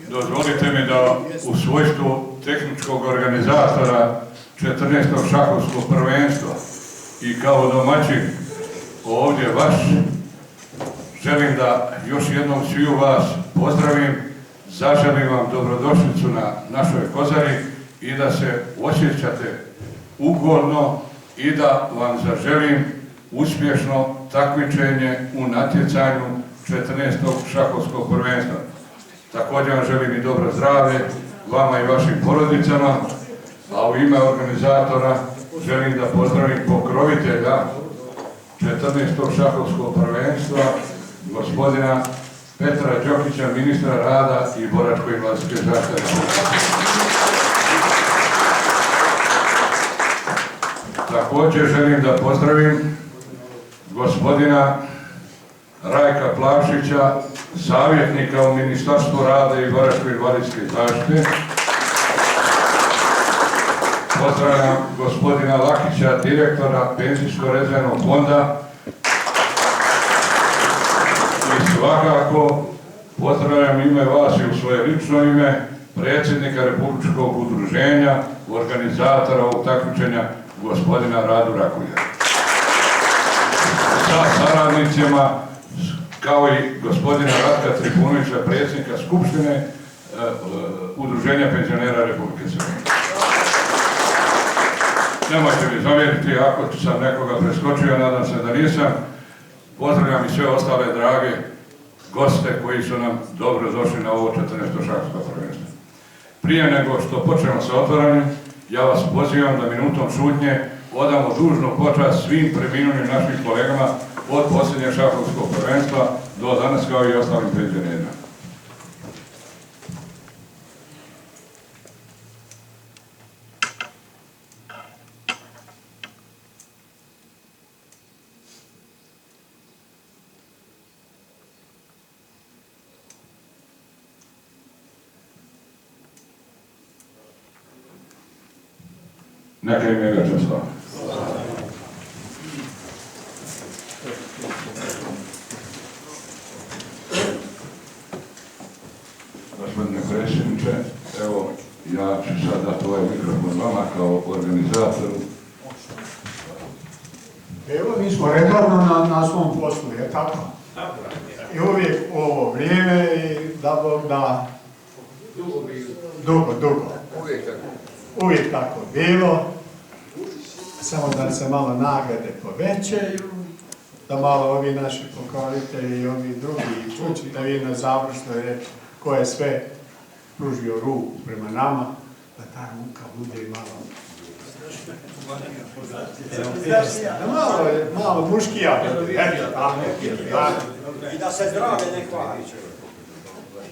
Dozvolite mi da u svojstvu tehničkog organizatora 14. šahovskog prvenstva i kao domaćin ovdje vaš, želim da još jednom sviju vas pozdravim, zaželim vam dobrodošlicu na našoj Kozari i da se osjećate ugodno i da vam zaželim uspješno takmičenje u natjecanju 14. šahovskog prvenstva. Također vam želim i dobro zdravlje vama i vašim porodicama, a u ime organizatora želim da pozdravim pokrovitelja 14. šahovskog prvenstva, gospodina Petra Đokića, ministra rada i boračko-invalidske zaštite. Također želim da pozdravim gospodina Rajka Plavšića, savjetnika u Ministarstvu rada i boračko-invalidske zaštite. Pozdravljam gospodina Lakića, direktora Penzijsko-rezervnog fonda. I svakako pozdravljam ime vas i u svoje lično ime predsjednika Republičkog udruženja, organizatora ovog takmičenja, gospodina Radu Rakulja. Sa saradnicima, kao i gospodina Ratka Trifunovića, predsjednika Skupštine Udruženja penzionera Republike Srbije. Nemojte mi zamjeriti ako sam nekoga preskočio, nadam se da nisam. Pozdravljam i sve ostale drage goste koji su nam dobro došli na ovo 14. šahovsko prvenstvo. Prije nego što počnemo sa otvaranjem, ja vas pozivam da minutom šutnje odamo dužnu počast svim preminulim našim kolegama od posljednjeg šahovskog prvenstva do danas, kao i ostalim penzionerima. Neka im je večer slava. Gospodine predsjedniče, evo ja ću sad dati ovaj mikrofon vama kao organizatoru. Evo, mi smo redovno na svom poslu, je tako? I uvijek ovo vrijeme i da Bog da dugo. Uvijek tako bilo. Samo da se malo nagrade povećaju, da malo ovi naši pokrovitelji i ovi drugi čućete vi na završnoj reći ko je sve pružio ruku prema nama, da ta ruka bude malo muškija. I da se zdravlje ne kvari.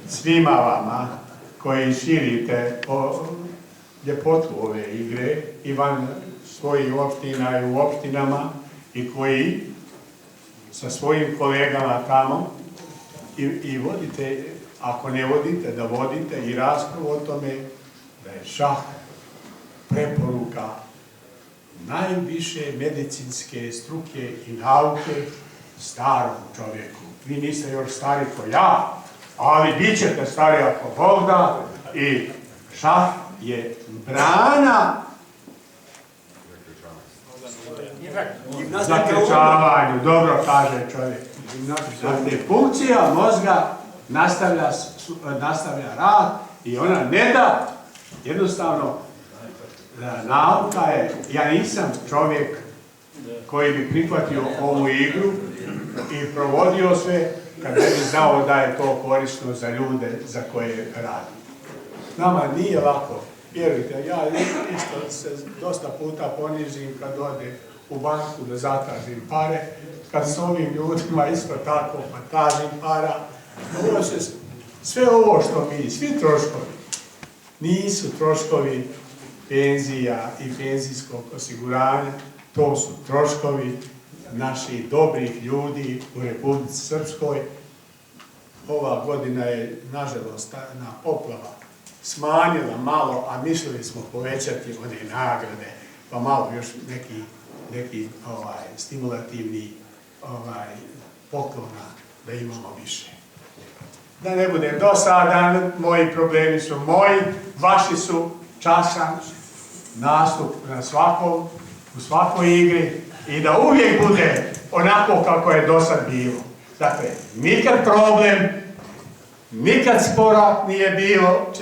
Svima vama koji širite ljepotu ove igre i van svojih opština i u opštinama i koji sa svojim kolegama tamo i vodite, ako ne vodite, da vodite i raspravu o tome da je šah preporuka najviše medicinske struke i nauke starom čovjeku. Vi niste još stari ko ja, ali bit ćete stari ako Bog da, i šah je brana zaključavanju, dobro kaže čovjek. Dakle, funkcija mozga nastavlja rad i ona ne da, jednostavno, nauka je, ja nisam čovjek koji bi prihvatio ovu igru i provodio sve kad ne bi znao da je to korisno za ljude za koje radi. Nama nije lako, vjerujte, ja isto se dosta puta ponizim kad ode u banku da zatražim pare, kad s ovim ljudima isto tako pa tražim para. Sve ovo što mi, svi troškovi, nisu troškovi penzija i penzijskog osiguranja, to su troškovi naših dobrih ljudi u Republici Srpskoj. Ova godina je, nažalost, na poplava smanjila malo, a mislili smo povećati one nagrade, pa malo još neki stimulativni poklona da imamo više. Da ne budem dosadan, moji problemi su moji, vaši su časan nastup na u svakoj igri i da uvijek bude onako kako je do sad bilo. Dakle, nikad problem, nikad spora nije bilo,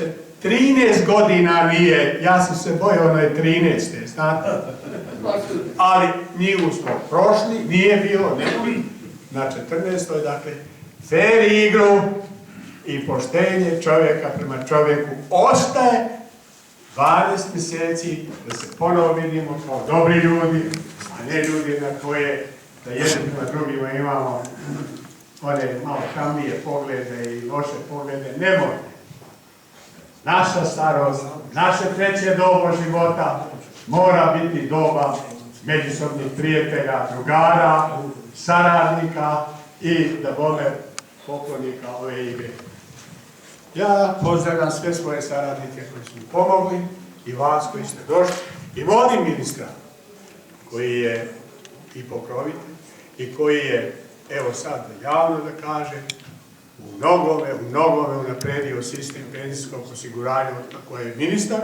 13 godina nije, ja sam se bojao onoj 13. znate, ali njivu smo prošli, nije bilo, na 14. dakle, fair igru i poštenje čovjeka prema čovjeku ostaje 12 mjeseci da se ponovo vidimo kao dobri ljudi, a ne ljudi na koje da jednim prema drugima imamo one malo tamnije poglede i loše poglede. Nemojte. Naša starost, naše treće doba života mora biti doba međusobnih prijatelja, drugara, saradnika i da bome poklonika ove igre. Ja pozdravljam sve svoje saradnike koji su mi pomogli i vas koji ste došli i molim ministra koji je i pokrovitelj i koji je, evo sad javno da kažem, u mnogome unapredio sistem penzijskog osiguranja od kako je ministar,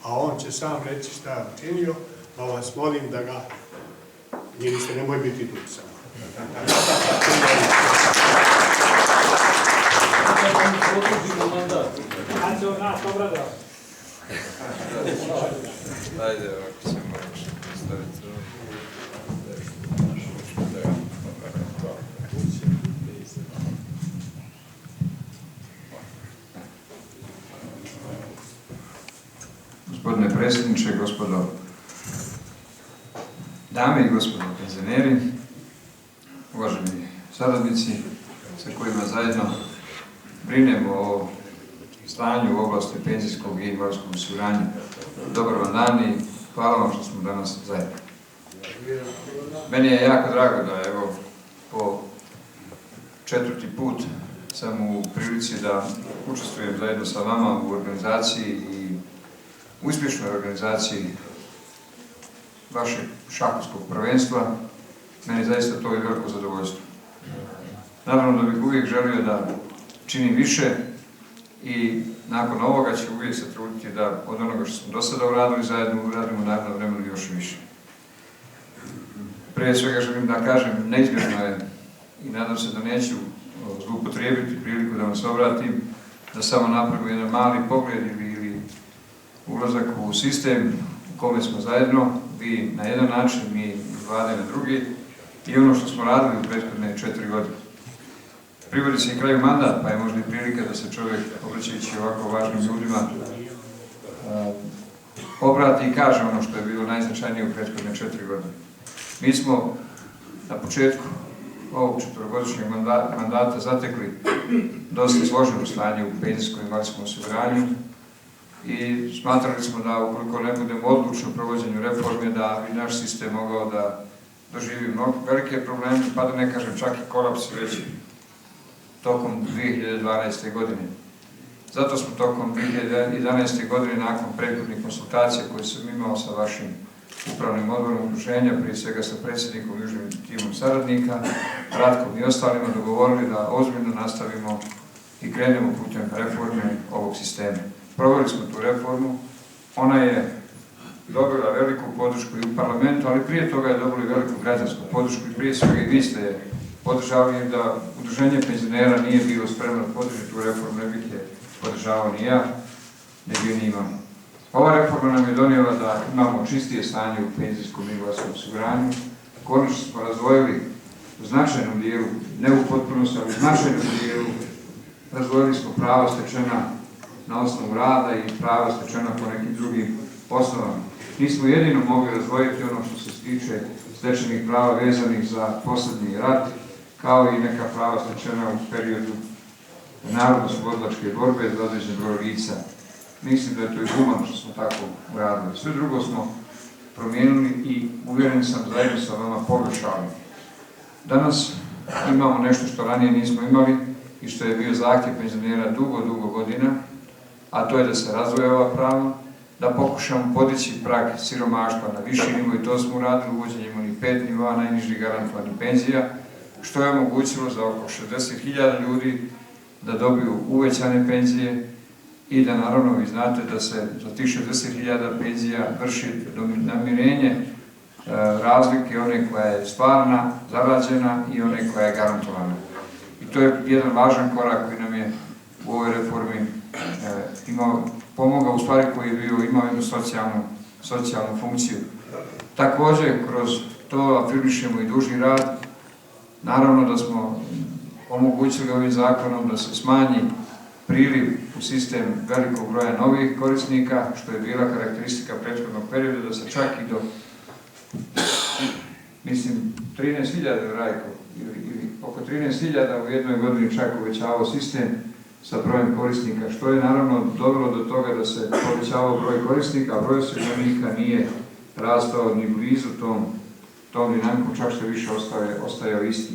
a on će sam reći šta je učinio, pa vas molim da ga, ministar, nemoj biti tu samo. Ajde, ako se možeš postaviti. Gospodine predsjedniče, gospodo dame i gospodo penzioneri, uvaženi saradnici sa kojima zajedno brinemo o stanju u oblasti penzijskog i invalidskog osiguranja. Dobar vam dan i hvala vam što smo danas zajedno. Meni je jako drago da evo po 4. put sam u prilici da učestvujem zajedno sa vama u organizaciji i uspješnoj organizaciji vašeg šahovskog prvenstva. Meni zaista to je veliko zadovoljstvo. Naravno da bih uvijek želio da činim više i nakon ovoga ću uvijek se truditi da od onoga što smo do sada uradili zajedno uradimo naravno vremenu još više. Prije svega želim da kažem, neizbježno je i nadam se da neću zloupotrijebiti priliku da vam se obratim, da samo napravimo jedan mali pogled ili ulazak u sistem u kome smo zajedno, vi na jedan način, mi iz Vlade na drugi, i ono što smo radili u prethodne 4 godine. Privodi se i kraju mandat, pa je možda i prilika da se čovjek, obraćajući ovako važnim ljudima, obrati i kaže ono što je bilo najznačajnije u prethodne 4 godine. Mi smo na početku ovog 4-godišnjeg mandata zatekli dosta složeno stanje u penzijskom i invalidskom osiguranju i smatrali smo da ukoliko ne budemo odlučni u provođenju reforme, da bi naš sistem mogao da doživi velike probleme, pa da ne kažem čak i kolaps već tokom 2012. godine. Zato smo tokom 2011. godine, nakon prethodnih konsultacija koje sam imao sa vašim upravnim odborom udruženja, prije svega sa predsjednikom i užim timom saradnika, Ratkom i ostalima, dogovorili da ozbiljno nastavimo i krenemo putem reforme ovog sistema. Proveli smo tu reformu, ona je dobila veliku podršku i u parlamentu, ali prije toga je dobila veliku građansku podršku i prije svega i vi ste je podržavali, da udruženje penzionera nije bilo spremno da podrži tu reformu, ne bih je podržavao ni ja, ne bi ni imao. Ova reforma nam je donijela da imamo čistije stanje u penzijskom i invalidskom osiguranju. Konačno smo razdvojili u značajnom dijelu, ne u potpunosti, ali u značajnom dijelu, razdvojili smo prava stečena na osnovu rada i prava stečena po nekim drugim osnovama. Nismo jedino mogli razdvojiti ono što se tiče stečenih prava vezanih za posljednji rat, kao i neka prava stečena u periodu narodno-oslobodilačke borbe za određen broj lica. Mislim da je to i humano što smo tako uradili. Sve drugo smo promijenili i uvjeren sam zajedno sa vama poboljšali. Danas imamo nešto što ranije nismo imali i što je bio zahtjev penzionera dugo godina, a to je da se razdvoje ova prava, da pokušamo podići prag siromaštva na viši nivo i to smo uradili uvođenjem onih 5 nivoa najnižih garantovanih penzija, što je omogućilo za oko 60.000 ljudi da dobiju uvećane penzije i da naravno vi znate da se za tih 60.000 penzija vrši namirenje razlike, one koja je stvarna, zarađena i one koja je garantovana. I to je jedan važan korak koji nam je u ovoj reformi pomogao, u stvari koji je imao jednu socijalnu funkciju. Također, kroz to afirmišemo i dužni rad. Naravno da smo omogućili ovim zakonom da se smanji priliv u sistem velikog broja novih korisnika, što je bila karakteristika prethodnog perioda, da se čak i do, mislim, 13.000 Rajko, ili oko 13.000 u jednoj godini čak uvećavao sistem sa brojem korisnika, što je naravno dovelo do toga da se povećavao broj korisnika, a broj osiguranika nije rastao ni blizu tom dinamikom, čak što više ostajao isti.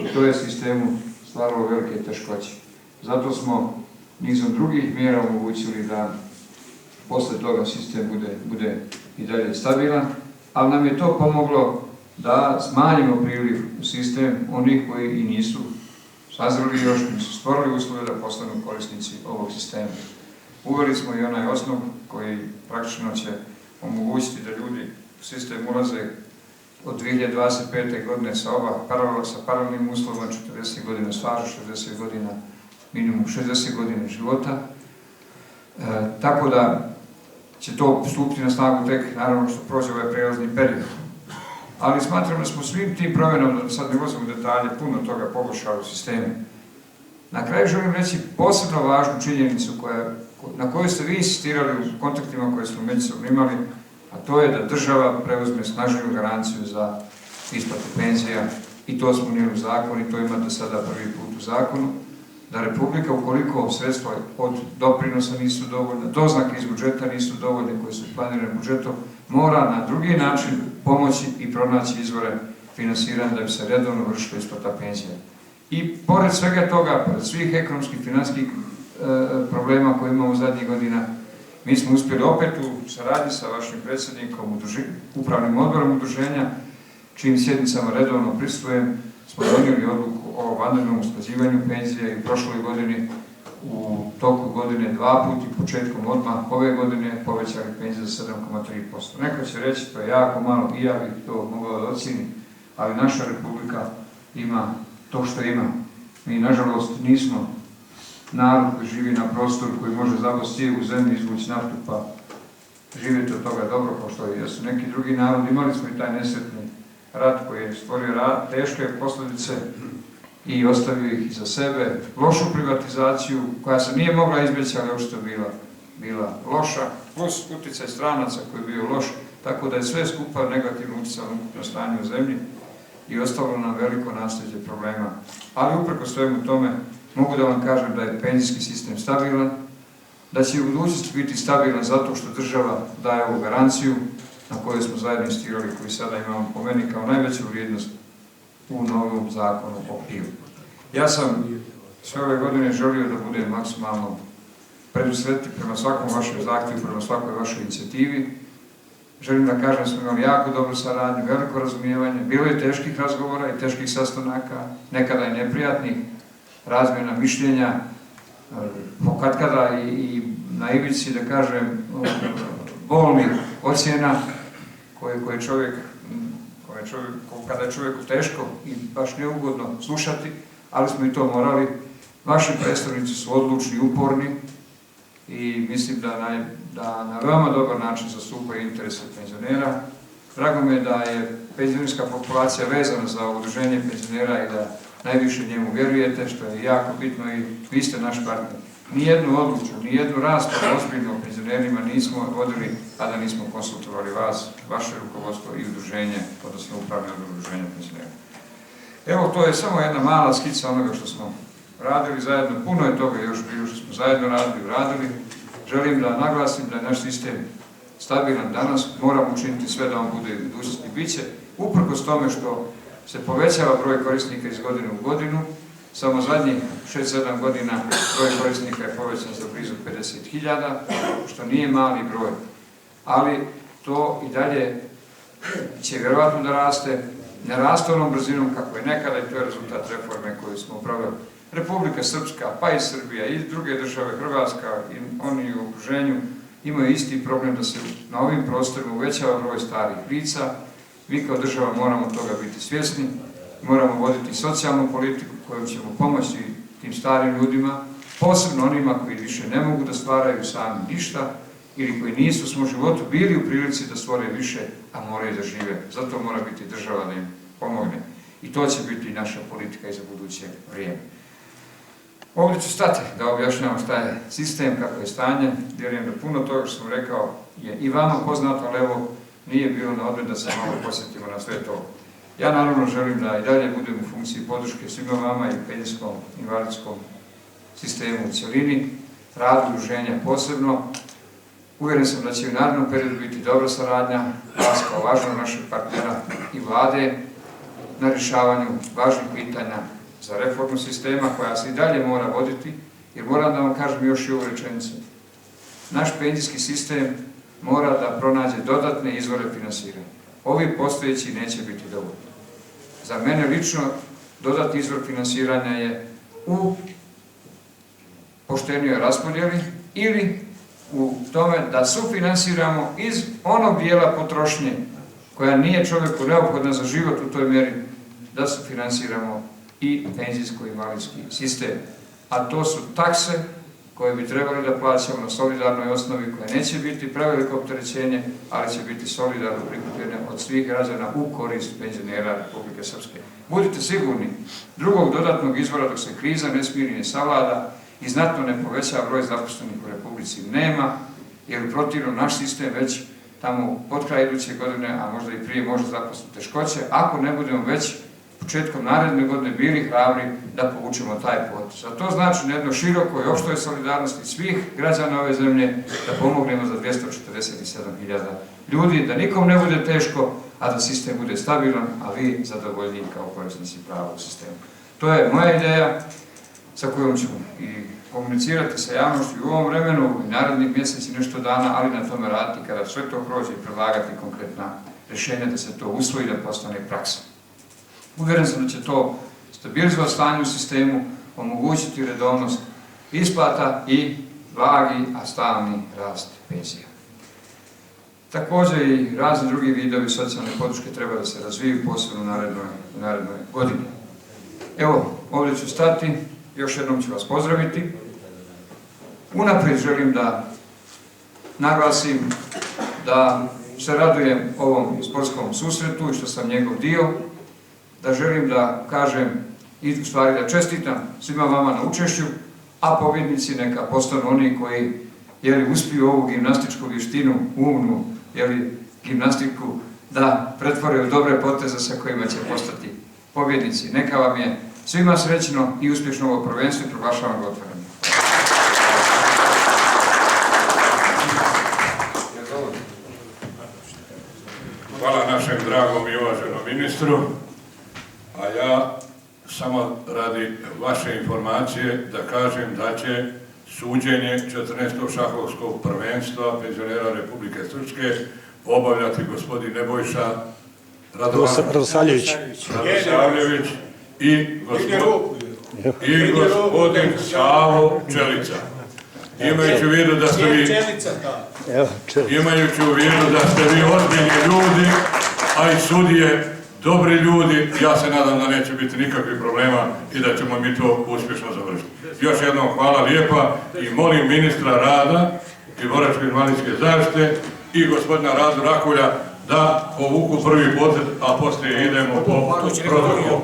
I to je sistemu stvaralo velike teškoće. Zato smo nizom drugih mjera omogućili da posle toga sistem bude i dalje stabilan, ali nam je to pomoglo da smanjimo priliv u sistem onih koji i nisu sazreli još, nisu stvorili uslove da postanu korisnici ovog sistema. Uveli smo i onaj osnov koji praktično će omogućiti da ljudi u sistem ulaze od 2025. godine sa paralelnim uslovima, 40 godina staža, 60 godina, minimum 60 godina života. Tako da će to stupiti na snagu tek, naravno što prođe ovaj prelazni period. Ali smatram da smo svim tim promjenama, da sad ne ulazimo u detalje, puno toga poboljšali u sistemu. Na kraju želim reći posebno važnu činjenicu na kojoj ste vi insistirali u kontaktima koje smo međusobno imali, a to je da država preuzme snažniju garanciju za isplatu penzija, i to smo unijeli u zakon i to imate sada prvi put u zakonu, da Republika, ukoliko sredstva od doprinosa nisu dovoljne, doznake iz budžeta nisu dovoljne koje su planirane budžetom, mora na drugi način pomoći i pronaći izvore finansiranja da bi se redovno vršila isplata penzija. I pored svega toga, pored svih ekonomskih i financijskih problema koje imamo zadnjih godina, mi smo uspjeli opet u saradnji sa vašim predsjednikom, upravnim odborom udruženja, čijim sjednicama redovno prisustvujem, smo donijeli odluku o vanrednom usklađivanju penzija i u prošloj godini, u toku godine 2 puta i početkom odmah ove godine povećali penzije za 7,3%. Neko će reći to je jako malo i ja bih to mogao da ocijenim, ali naša Republika ima to što ima. Mi, nažalost, nismo narod koji živi na prostoru koji može zabosti cijevu zemlju, izvući naftu pa živjeti od toga dobro, kao što jesu neki drugi narod. Imali smo i taj nesretni rat koji je stvorio teške posljedice i ostavio ih iza sebe, lošu privatizaciju koja se nije mogla izbjeći, ali očito bila loša, plus utjecaj stranaca koji je bio loš, tako da je sve skupa negativno utjecalo na ukupno stanje u zemlji i ostalo nam veliko nasljeđe problema. Ali upreko svemu tome mogu da vam kažem da je penzijski sistem stabilan, da će u budućnosti biti stabilan zato što država daje ovu garanciju na kojoj smo zajedno insistirali, koji sada imamo po meni kao najveću vrijednost u novom zakonu o PIO. Ja sam sve ove godine želio da budem maksimalno predusretljiv prema svakom vašem zahtjevu, prema svakoj vašoj inicijativi. Želim da kažem da smo imali jako dobru saradnju, veliko razumijevanje, bilo je teških razgovora i teških sastanaka, nekada i neprijatnih, razmjena mišljenja, pokatkada i na ivici, da kažem, bolnih ocjena koje čovjek, kada je čovjeku teško i baš neugodno slušati, ali smo i to morali. Vaši predstavnici su odlučni i uporni i mislim da na veoma dobar način zastupaju interese penzionera. Drago mi je da je penzionerska populacija vezana za udruženje penzionera i da najviše njemu vjerujete, što je jako bitno i vi ste naš partner. Nijednu odluku, nijednu raspravu ozbiljno o penzionerima nismo vodili, a da nismo konsultovali vas, vaše rukovodstvo i udruženje, odnosno upravne udruženja penzionera. Evo, to je samo jedna mala skica onoga što smo radili zajedno. Puno je toga još bilo što smo zajedno radili. Želim da naglasim da je naš sistem stabilan danas, moramo učiniti sve da on bude u budućnosti biće, uprkos tome što se povećava broj korisnika iz godine u godinu. Samo zadnjih 6-7 godina broj korisnika je povećan za blizu 50.000, što nije mali broj. Ali to i dalje će vjerovatno da raste, ne raste onom brzinom kako je nekada i to je rezultat reforme koju smo upravili Republika Srpska, pa i Srbija i druge države, Hrvatska i oni u okruženju imaju isti problem da se na ovim prostorima uvećava broj starih lica. Mi kao država moramo toga biti svjesni, moramo voditi socijalnu politiku kojom ćemo pomoći tim starim ljudima, posebno onima koji više ne mogu da stvaraju sami ništa ili koji nisu u svom životu bili u prilici da stvore više, a moraju da žive. Zato mora biti država da im pomogne. I to će biti naša politika i za buduće vrijeme. Ovdje ću stati da objašnjavam šta je sistem, kako je stanje. Vjerujem da puno toga što sam rekao je i vama poznato, ali evo nije bilo na odmet da se malo posjetimo na sve to. Ja naravno želim da i dalje budem u funkciji podrške svima vama i penzijskom invalidskom sistemu u cjelini, radu udruženja posebno. Uvjeren sam da će u narednom periodu biti dobra saradnja vas kao važnog našeg partnera i vlade na rješavanju važnih pitanja za reformu sistema koja se i dalje mora voditi, jer moram da vam kažem još i ovu rečenicu. Naš penzijski sistem mora da pronađe dodatne izvore finansiranja. Ovi postojeći neće biti dovoljni. Za mene lično dodatni izvor finansiranja je u poštenijoj raspodjeli ili u tome da sufinansiramo iz onog dijela potrošnje koja nije čovjeku neophodna za život u toj mjeri, da sufinansiramo i penzijsko-invalidski sistem. A to su takse koje bi trebali da plaćamo na solidarnoj osnovi, koje neće biti preveliko opterećenje, ali će biti solidarno prikupljene od svih građana u korist penzionera Republike Srpske. Budite sigurni, drugog dodatnog izvora dok se kriza ne smiri ne savlada i znatno ne poveća broj zaposlenih u Republici nema, jer u protivnom naš sistem već tamo pod kraj iduće godine, a možda i prije može zaposliti teškoće, ako ne budemo već početkom naredne godine bili hrabri da povučemo taj potez. A to znači na jednoj širokoj opštoj solidarnosti svih građana ove zemlje da pomognemo za 247.000 ljudi, da nikom ne bude teško, a da sistem bude stabilan, a vi zadovoljni kao korisnici prava u sistemu. To je moja ideja sa kojom ćemo i komunicirati sa javnošću u ovom vremenu, i narednih mjeseci nešto dana, ali na tome raditi kada sve to prođe i predlagati konkretna rješenja da se to usvoji, da postane praksa. Uvjeren sam da će to stabilizovati stanje u sistemu, omogućiti redovnost isplata i blagi, a stalni rast penzija. Također i razni drugi vidovi socijalne podrške treba da se razviju posebno u narednoj godini. Evo, ovdje ću stati, još jednom ću vas pozdraviti. Unaprijed želim da naglasim da se radujem ovom sportskom susretu i što sam njegov dio, da želim da kažem i u stvari da čestitam svima vama na učešću, a pobjednici neka postanu oni koji uspiju ovu gimnastičku vještinu, umnu gimnastiku da pretvore u dobre poteze sa kojima će postati pobjednici. Neka vam je svima srećno i uspješno ovo prvenstvo i proglašavam ga otvorenim. Hvala našem dragom i uvaženom ministru. A ja samo radi vaše informacije da kažem da će suđenje 14. šahovskog prvenstva penzionera Republike Srpske obavljati gospodin Nebojša Radosavljević i gospodin Savo Čelica. Imajući u vidu da ste vi ozbiljni ljudi, a i sudije dobri ljudi, ja se nadam da neće biti nikakvih problema i da ćemo mi to uspješno završiti. Još jednom hvala lijepa i molim ministra rada i boračko-invalidske zaštite i gospodina Radu Rakulja da povuku prvi potez, a poslije idemo po protokolu.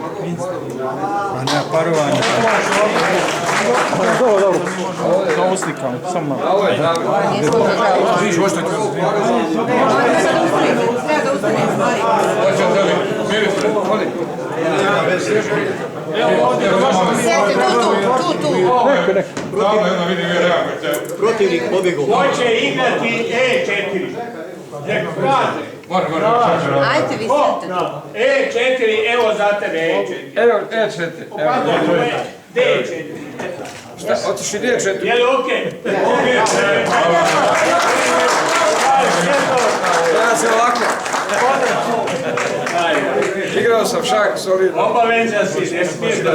A ne, parovanje. Dobro. Za uslikam, sam malo. Viš, oštajte. Hoćete li, ministre? Protivnik pobjegu. Hoće igrati E4. Neko kaže. Ajde, vi sedite. E4, evo za tebe E4. Evo, E4. D4. Šta, hoćeš i D4? Je li okej? Ja se ovako. Igrao sam šak, solidno. Obaveza si, ne smiješ da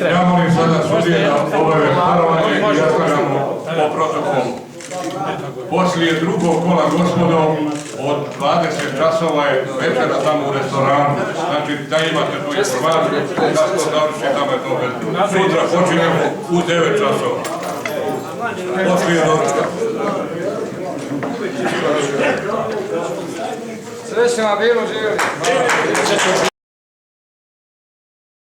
Ja molim sada sudije da obave parovanje i nastavljamo po protokolu. Poslije drugog kola, gospodo, od 20 časova je večera tamo u restoranu. Znači, da imate tu informaciju, da to završi tamo je to već. Sutra počinjemo u 9 časova. Poslije doručka. Srećno vam bilo, živjeli.